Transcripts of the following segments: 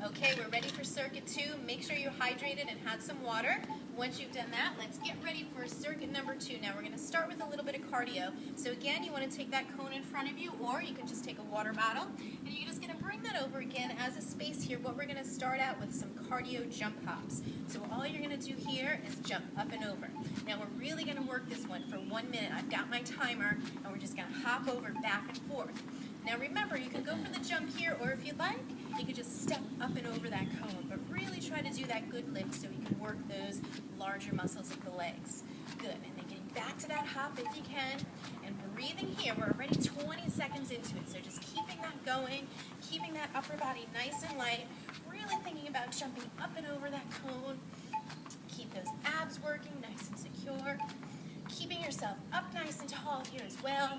Okay, we're ready for circuit 2. Make sure you're hydrated and had some water. Once you've done that, let's get ready for circuit number 2. Now we're going to start with a little bit of cardio. So again, you want to take that cone in front of you, or you can just take a water bottle, and you're just going to bring that over again as a space here. What we're going to start out with some cardio jump hops. So all you're going to do here is jump up and over. Now we're really going to work this one for 1 minute. I've got my timer, and we're just going to hop over back and forth. Now remember, you can go for the jump here, or if you'd like, you could just step up and over that cone, but really try to do that good lift so you can work those larger muscles of the legs. Good, and then getting back to that hop if you can, and breathing here. We're already 20 seconds into it, so just keeping that going, keeping that upper body nice and light, really thinking about jumping up and over that cone. Keep those abs working nice and secure, keeping yourself up nice and tall here as well.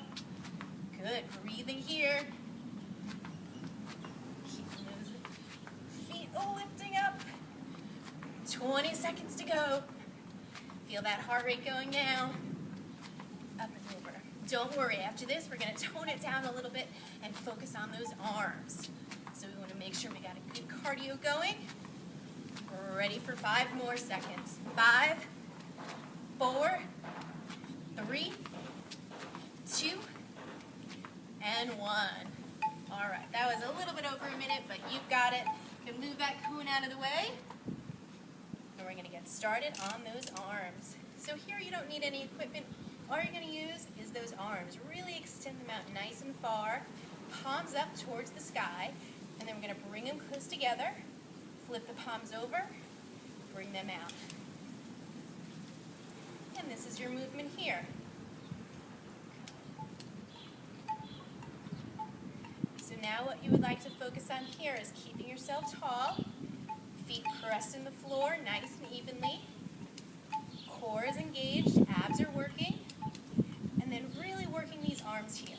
Good, breathing here. Keeping those feet lifting up. 20 seconds to go. Feel that heart rate going now. Up and over. Don't worry, after this we're going to tone it down a little bit and focus on those arms. So we want to make sure we got a good cardio going. Ready for 5 more seconds. 5, 4, 3, 2, and 1. All right, that was a little bit over a minute, but you've got it. You can move that cone out of the way. And we're going to get started on those arms. So here you don't need any equipment. All you're going to use is those arms. Really extend them out nice and far. Palms up towards the sky. And then we're going to bring them close together. Flip the palms over. Bring them out. And this is your movement here. Now what you would like to focus on here is keeping yourself tall, feet pressed in the floor nice and evenly, core is engaged, abs are working, and then really working these arms here.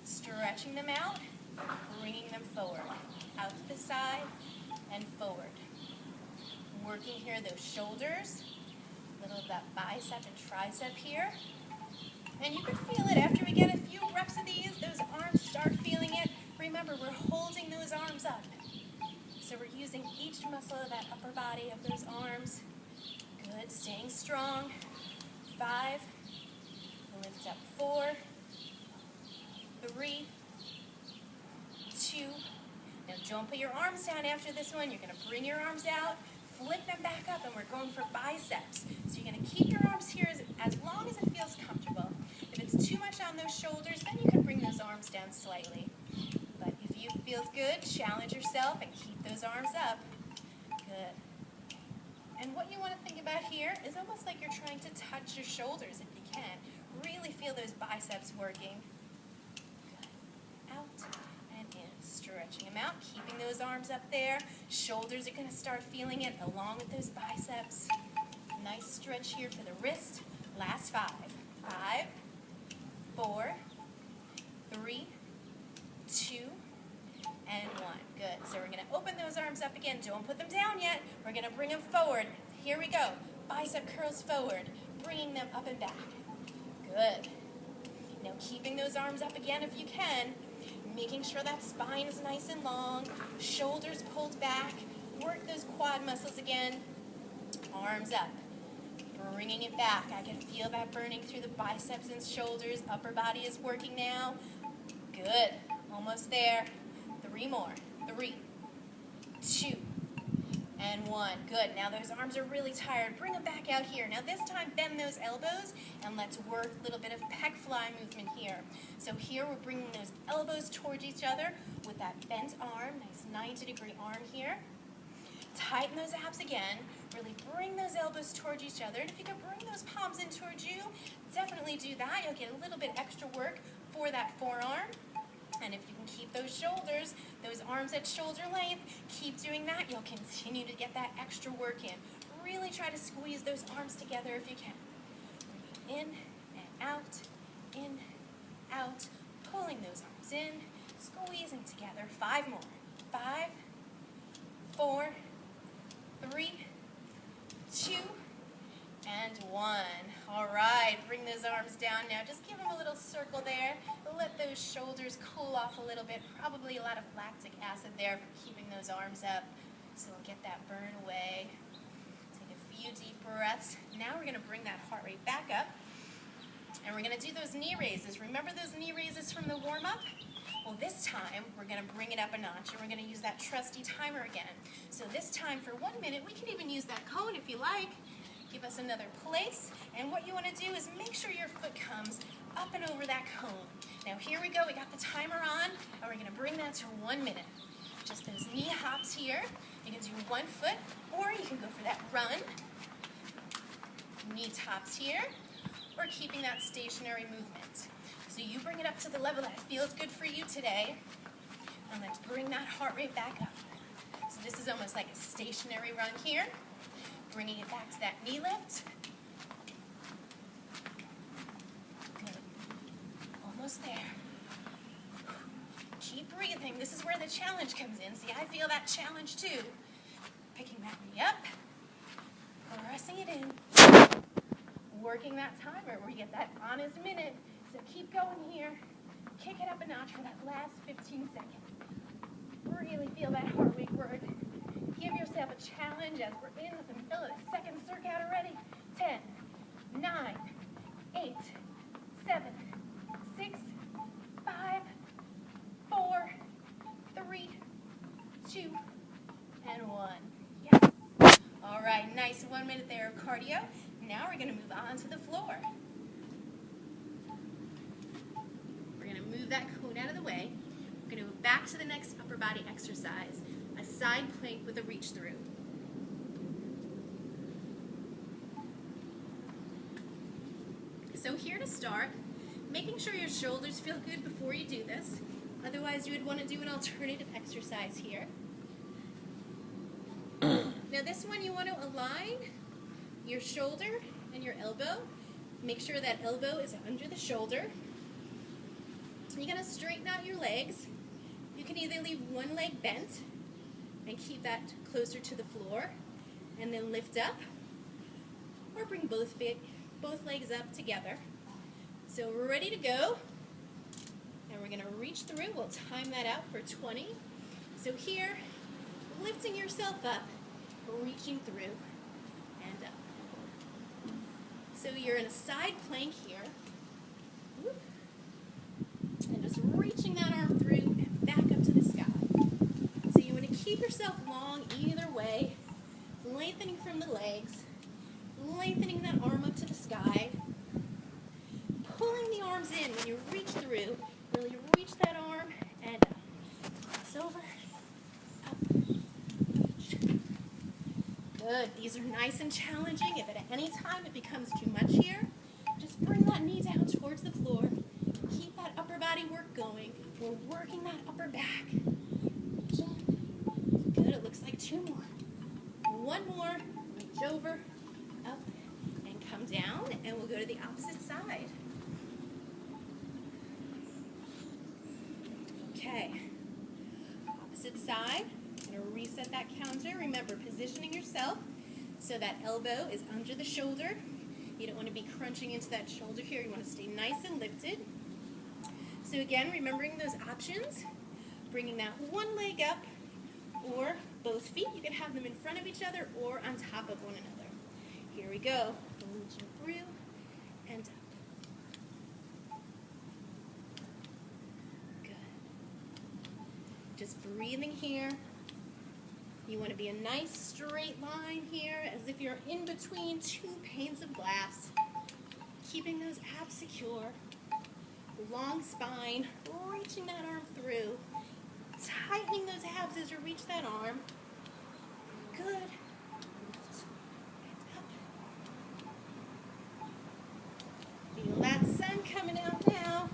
Stretching them out, bringing them forward, out to the side and forward. Working here those shoulders, a little of that bicep and tricep here. And you can feel it after we get a few reps of these, those arms start feeling it. Remember, we're holding those arms up. So we're using each muscle of that upper body of those arms. Good, staying strong. 5, lift up 4, 3, 2. Now don't put your arms down after this one. You're going to bring your arms out, flip them back up, and we're going for biceps. So you're going to keep your arms here as long as it feels comfortable. If it's too much on those shoulders, then you can bring those arms down slightly. But if you feels good, challenge yourself and keep those arms up. Good. And what you want to think about here is almost like you're trying to touch your shoulders if you can. Really feel those biceps working. Good. Out and in. Stretching them out, keeping those arms up there. Shoulders are going to start feeling it along with those biceps. Nice stretch here for the wrist. Last 5. 5, 4, 3, 2, and 1. Good. So we're going to open those arms up again. Don't put them down yet. We're going to bring them forward. Here we go. Bicep curls forward, bringing them up and back. Good. Now keeping those arms up again if you can. Making sure that spine is nice and long. Shoulders pulled back. Work those quad muscles again. Arms up. Bringing it back. I can feel that burning through the biceps and shoulders. Upper body is working now. Good. Almost there. 3 more. 3, 2, and 1. Good. Now those arms are really tired. Bring them back out here. Now this time bend those elbows and let's work a little bit of pec fly movement here. So here we're bringing those elbows towards each other with that bent arm. Nice 90-degree arm here. Tighten those abs again. Really bring those elbows towards each other. And if you can bring those palms in towards you, definitely do that. You'll get a little bit extra work for that forearm. And if you can keep those shoulders, those arms at shoulder length, keep doing that. You'll continue to get that extra work in. Really try to squeeze those arms together if you can. In and out, pulling those arms in, squeezing together. 5 more. 5, 4, 3, 2, And 1. All right, bring those arms down now. Just give them a little circle there. Let those shoulders cool off a little bit. Probably a lot of lactic acid there for keeping those arms up. So we'll get that burn away. Take a few deep breaths. Now we're going to bring that heart rate back up. And we're going to do those knee raises. Remember those knee raises from the warm-up? Well, this time, we're going to bring it up a notch, and we're going to use that trusty timer again. So this time, for 1 minute, we can even use that cone if you like. Give us another place, and what you want to do is make sure your foot comes up and over that cone. Now here we go, we got the timer on, and we're going to bring that to 1 minute. Just those knee hops here. You can do 1 foot, or you can go for that run. Knee tops here, or keeping that stationary movement. So you bring it up to the level that feels good for you today, and let's bring that heart rate back up. So this is almost like a stationary run here. Bringing it back to that knee lift. Good. Almost there. Keep breathing. This is where the challenge comes in. See, I feel that challenge too. Picking that knee up. Pressing it in. Working that timer where you get that honest minute. So keep going here. Kick it up a notch for that last 15 seconds. Really feel that heart rate work. Give yourself a challenge as we're in the middle of the second circuit already. 10, 9, 8, 7, 6, 5, 4, 3, 2, and 1. Yes. All right, nice 1 minute there of cardio. Now we're going to move on to the floor. We're going to move that cone out of the way. We're going to go back to the next upper body exercise. A side plank with a reach through. So here to start, making sure your shoulders feel good before you do this. Otherwise, you would want to do an alternative exercise here. Now this one you want to align your shoulder and your elbow. Make sure that elbow is under the shoulder. You're going to straighten out your legs. You can either leave one leg bent and keep that closer to the floor, and then lift up, or bring both legs up together. So we're ready to go, and we're going to reach through. We'll time that out for 20. So here, lifting yourself up, reaching through, and up. So you're in a side plank here, and just reaching that arm through and back up to the sky. So you want to keep yourself long either way, lengthening from the legs, lengthening that arm up to the sky, pulling the arms in when you reach through. Really reach that arm and cross over, up, reach. Good. These are nice and challenging. If at any time it becomes too much here, just bring that knee down towards the floor. Keep that upper body work going. We're working that upper back. Good, it looks like 2 more. 1 more, reach over, up, and come down, and we'll go to the opposite side. Okay, opposite side. I'm going to reset that counter. Remember, positioning yourself so that elbow is under the shoulder. You don't want to be crunching into that shoulder here. You want to stay nice and lifted. So again, remembering those options, bringing that one leg up or both feet. You can have them in front of each other or on top of one another. Here we go. Reaching through and up. Good. Just breathing here. You want to be a nice straight line here as if you're in between 2 panes of glass. Keeping those abs secure. Long spine, reaching that arm through, tightening those abs as you reach that arm. Good. And up. Feel that sun coming out now.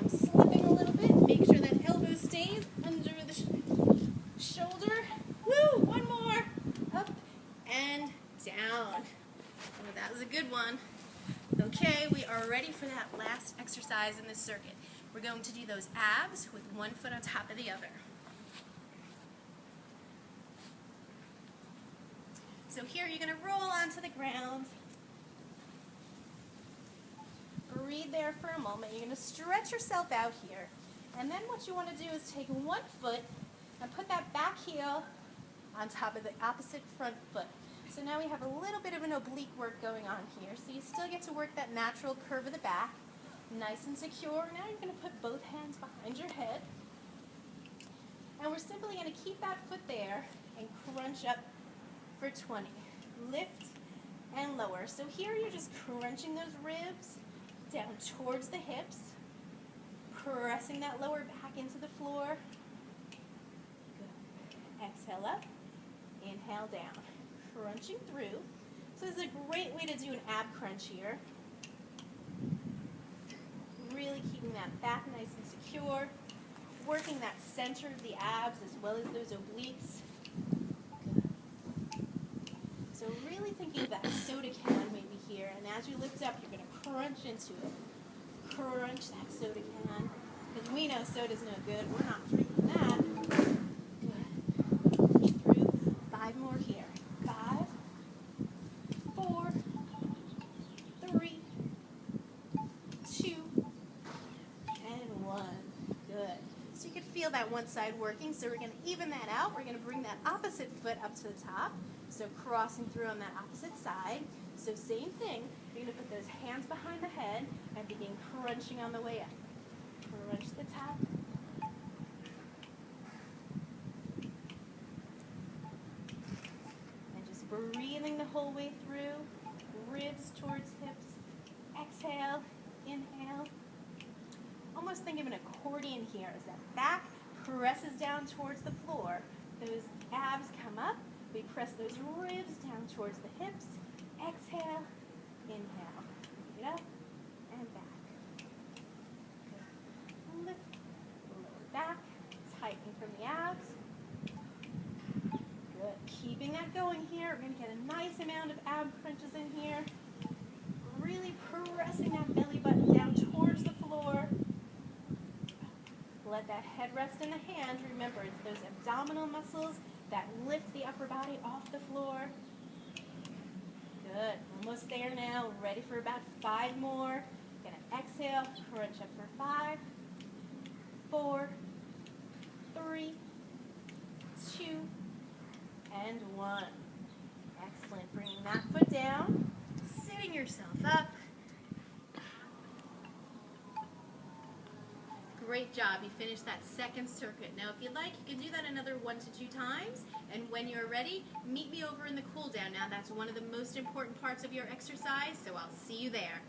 I'm slipping a little bit. Make sure that elbow stays under the shoulder. Woo! 1 more. Up and down. Oh, that was a good one. Okay, we are ready for that last exercise in this circuit. We're going to do those abs with 1 foot on top of the other. So here you're going to roll onto the ground, breathe there for a moment. You're going to stretch yourself out here. And then what you want to do is take one foot and put that back heel on top of the opposite front foot. So now we have a little bit of an oblique work going on here. So you still get to work that natural curve of the back. Nice and secure. Now you're going to put both hands behind your head. And we're simply going to keep that foot there and crunch up for 20. Lift and lower. So here you're just crunching those ribs down towards the hips, pressing that lower back into the floor. Good. Exhale up, inhale down, crunching through. So this is a great way to do an ab crunch here. Really keeping that back nice and secure, working that center of the abs as well as those obliques. Good. So really thinking of that soda can maybe here, and as you lift up, you're going to crunch into it. Crunch that soda can, because we know soda's no good. We're not drinking that. Good. Keep through. 5 more here. 5, 4, 3, 2, and 1. Good. So you can feel that one side working. So we're going to even that out. We're going to bring that opposite foot up to the top. So crossing through on that opposite side. So same thing. You're going to put those hands behind the head and begin crunching on the way up. Crunch the top. And just breathing the whole way through. Ribs towards hips. Exhale. Inhale. Almost think of an accordion here as that back presses down towards the floor. Those abs come up. We press those ribs down towards the hips. Exhale. Inhale. Bring it up and back. Good. Lift. Lower back. Tightening from the abs. Good. Keeping that going here. We're going to get a nice amount of ab crunches in here. Really pressing that belly button down towards the floor. Let that head rest in the hand. Remember, it's those abdominal muscles that lift the upper body off the floor. Good. Almost there now. Ready for about 5 more. Gonna exhale, crunch up for 5, 4, 3, 2, and 1. Excellent. Bringing that foot down, sitting yourself up. Great job. You finished that second circuit. Now, if you'd like, you can do that another 1 to 2 times. And when you're ready, meet me over in the cool down. Now, that's one of the most important parts of your exercise, so I'll see you there.